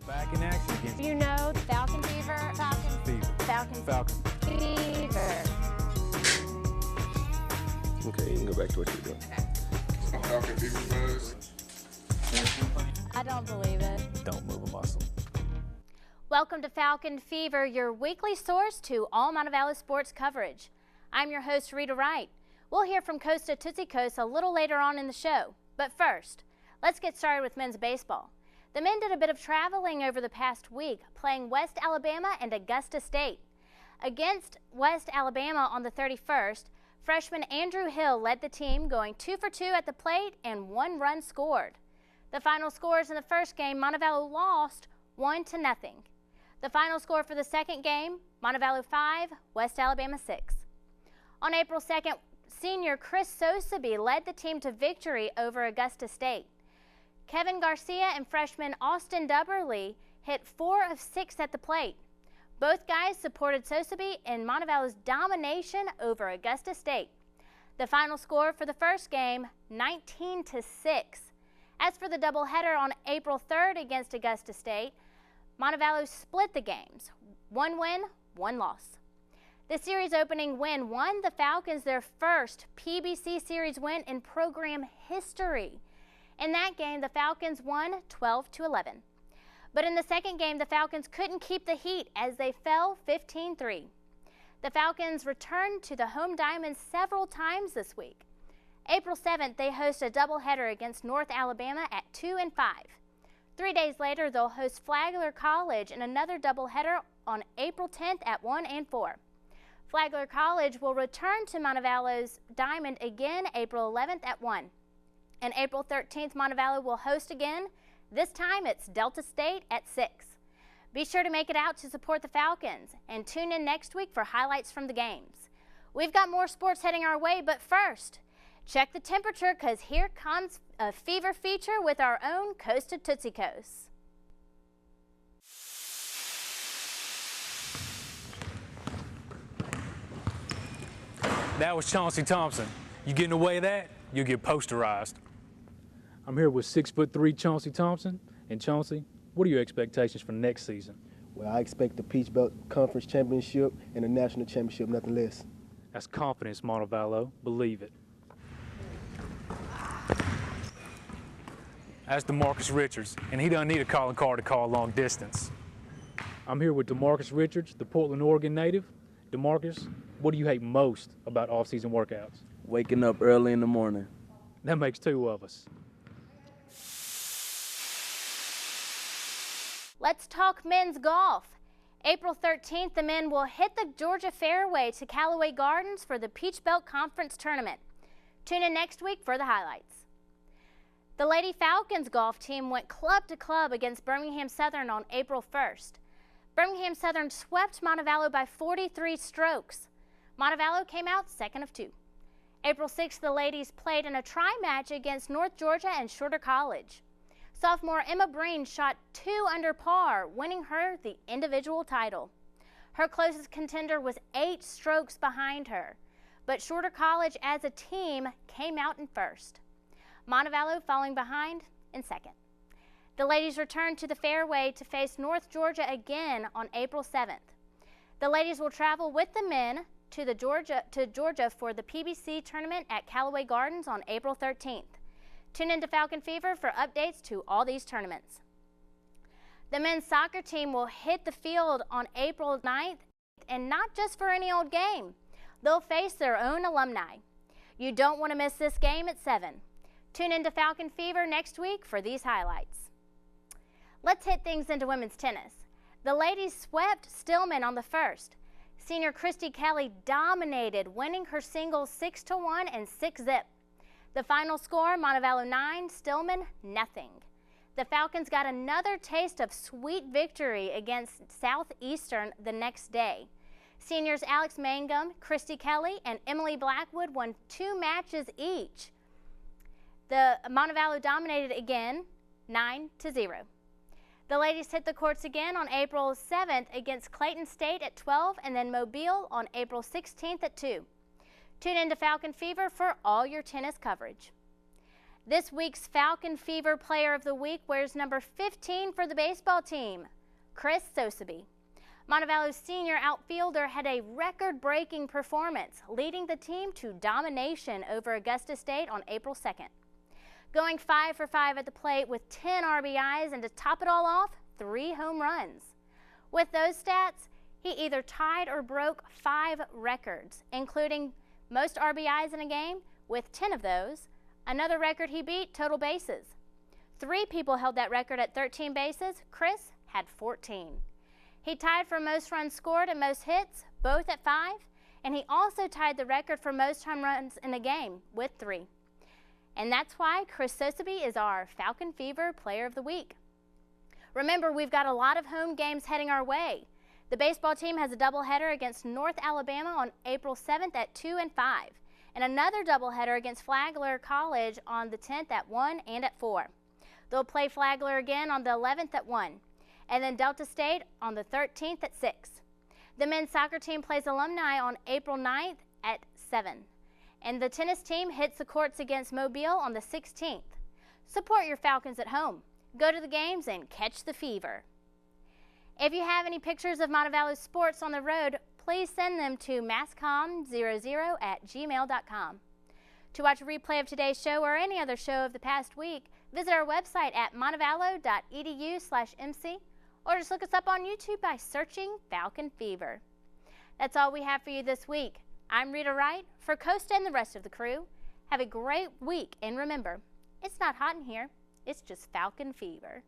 Back in action again. You know, Falcon Fever. Falcon Fever. Falcon Fever. Okay, you can go back to what you're doing. Falcon Fever buzz. I don't believe it. Don't move a muscle. Welcome to Falcon Fever, your weekly source to all Montevallo sports coverage. I'm your host, Rita Wright. We'll hear from Coast to Tootsie Coast a little later on in the show. But first, let's get started with men's baseball. The men did a bit of traveling over the past week, playing West Alabama and Augusta State. Against West Alabama on the 31st, freshman Andrew Hill led the team, going 2 for 2 at the plate and 1 run scored. The final scores in the first game, Montevallo lost 1-0. The final score for the second game, Montevallo 5, West Alabama 6. On April 2nd, senior Chris Sosaby led the team to victory over Augusta State. Kevin Garcia and freshman Austin Dubberly hit 4 of 6 at the plate. Both guys supported Sosaby in Montevallo's domination over Augusta State. The final score for the first game, 19-6. As for the doubleheader on April 3rd against Augusta State, Montevallo split the games, 1 win, 1 loss. The series opening win won the Falcons their first PBC series win in program history. In that game, the Falcons won 12-11. But in the second game, the Falcons couldn't keep the heat as they fell 15-3. The Falcons returned to the home diamond several times this week. April 7th, they host a doubleheader against North Alabama at 2 and 5. 3 days later, they'll host Flagler College in another doubleheader on April 10th at 1 and 4. Flagler College will return to Montevallo's diamond again April 11th at 1. And April 13th, Montevallo will host again. This time it's Delta State at 6. Be sure to make it out to support the Falcons and tune in next week for highlights from the games. We've got more sports heading our way, but first, check the temperature because here comes a fever feature with our own Coast to Tootsie Coast. That was Chauncey Thompson. You get in the way of that, you'll get posterized. I'm here with 6'3" Chauncey Thompson. And Chauncey, what are your expectations for next season? Well, I expect the Peach Belt Conference Championship and the National Championship, nothing less. That's confidence, Montevallo. Believe it. That's DeMarcus Richards, and he doesn't need a calling card to call long distance. I'm here with DeMarcus Richards, the Portland, Oregon native. DeMarcus, what do you hate most about off-season workouts? Waking up early in the morning. That makes 2 of us. Let's talk men's golf. April 13th, the men will hit the Georgia Fairway to Callaway Gardens for the Peach Belt Conference Tournament. Tune in next week for the highlights. The Lady Falcons golf team went club to club against Birmingham Southern on April 1st. Birmingham Southern swept Montevallo by 43 strokes. Montevallo came out second of 2. April 6th, the ladies played in a tri-match against North Georgia and Shorter College. Sophomore Emma Breen shot 2 under par, winning her the individual title. Her closest contender was 8 strokes behind her, but Shorter College as a team came out in first. Montevallo falling behind in second. The ladies returned to the fairway to face North Georgia again on April 7th. The ladies will travel with the men to Georgia for the PBC tournament at Callaway Gardens on April 13th. Tune in to Falcon Fever for updates to all these tournaments. The men's soccer team will hit the field on April 9th, and not just for any old game. They'll face their own alumni. You don't want to miss this game at 7. Tune in to Falcon Fever next week for these highlights. Let's hit things into women's tennis. The ladies swept Stillman on the first. Senior Christy Kelly dominated, winning her singles 6-1 and 6-zip. The final score, Montevallo 9, Stillman nothing. The Falcons got another taste of sweet victory against Southeastern the next day. Seniors Alex Mangum, Christy Kelly, and Emily Blackwood won 2 matches each. The Montevallo dominated again, 9-0. The ladies hit the courts again on April 7th against Clayton State at 12 and then Mobile on April 16th at 2. Tune in to Falcon Fever for all your tennis coverage. This week's Falcon Fever Player of the Week wears number 15 for the baseball team, Chris Sosaby. Montevallo's senior outfielder had a record-breaking performance, leading the team to domination over Augusta State on April 2nd. Going 5 for 5 at the plate with 10 RBIs and to top it all off, 3 home runs. With those stats, he either tied or broke 5 records, including most RBIs in a game with 10 of those. Another record he beat, total bases. 3 people held that record at 13 bases. Chris had 14. He tied for most runs scored and most hits, both at 5, and he also tied the record for most home runs in a game with 3. And that's why Chris Sosaby is our Falcon Fever Player of the Week. Remember, we've got a lot of home games heading our way. The baseball team has a doubleheader against North Alabama on April 7th at 2 and 5, and another doubleheader against Flagler College on the 10th at 1 and at 4. They'll play Flagler again on the 11th at 1, and then Delta State on the 13th at 6. The men's soccer team plays Alumni on April 9th at 7, and the tennis team hits the courts against Mobile on the 16th. Support your Falcons at home. Go to the games and catch the fever. If you have any pictures of Montevallo sports on the road, please send them to masscom00@gmail.com. To watch a replay of today's show or any other show of the past week, visit our website at montevallo.edu/MC or just look us up on YouTube by searching Falcon Fever. That's all we have for you this week. I'm Rita Wright. For Costa and the rest of the crew, have a great week, and remember, it's not hot in here, it's just Falcon Fever.